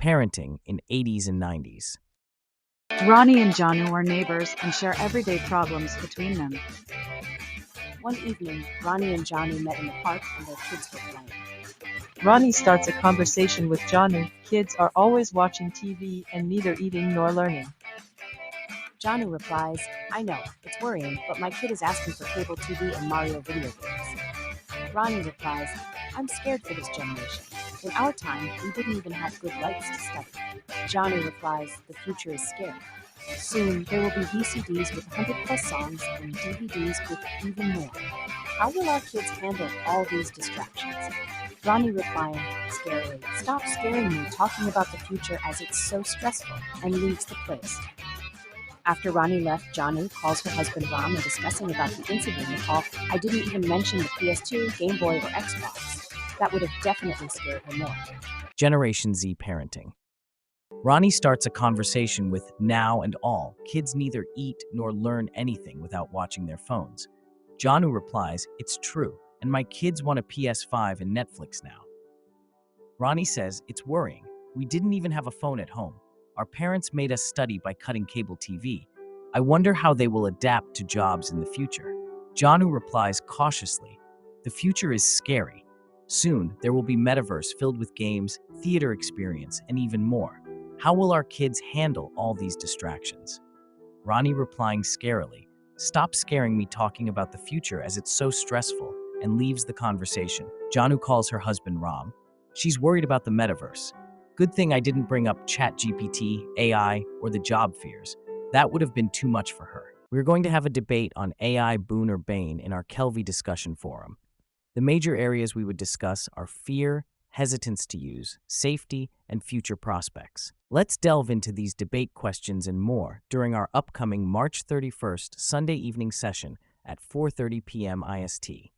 Parenting in 80s and 90s. Ronnie and Janu are neighbors and share everyday problems between them. One evening, Ronnie and Johnny met in the park and their kids were playing. Ronnie starts a conversation with Janu. Kids are always watching TV and neither eating nor learning. Johnny replies, I know, it's worrying, but my kid is asking for cable TV and Mario video games. Ronnie replies, I'm scared for this generation. In our time, we didn't even have good lights to study. Johnny replies, the future is scary. Soon, there will be VCDs with 100+ songs and DVDs with even more. How will our kids handle all these distractions? Ronnie replying, scarily, stop scaring me talking about the future as it's so stressful, and leaves the place. After Ronnie left, Johnny calls her husband Ram and discussing about the incident in the call, I didn't even mention the PS2, Gameboy, or Xbox. That would have definitely scared her more. Generation Z parenting. Ronnie starts a conversation with now and all. Kids neither eat nor learn anything without watching their phones. Janu replies, it's true, and my kids want a PS5 and Netflix now. Ronnie says, it's worrying. We didn't even have a phone at home. Our parents made us study by cutting cable TV. I wonder how they will adapt to jobs in the future. Janu replies cautiously, the future is scary. Soon, there will be metaverse filled with games, theater experience, and even more. How will our kids handle all these distractions? Ronnie replying scarily, stop scaring me talking about the future as it's so stressful, and leaves the conversation. Janu calls her husband Ram. She's worried about the metaverse. Good thing I didn't bring up ChatGPT, AI, or the job fears. That would have been too much for her. We're going to have a debate on AI, Boon, or Bane in our Kelvy discussion forum. The major areas we would discuss are fear, hesitance to use, safety, and future prospects. Let's delve into these debate questions and more during our upcoming March 31st Sunday evening session at 4:30 p.m. IST.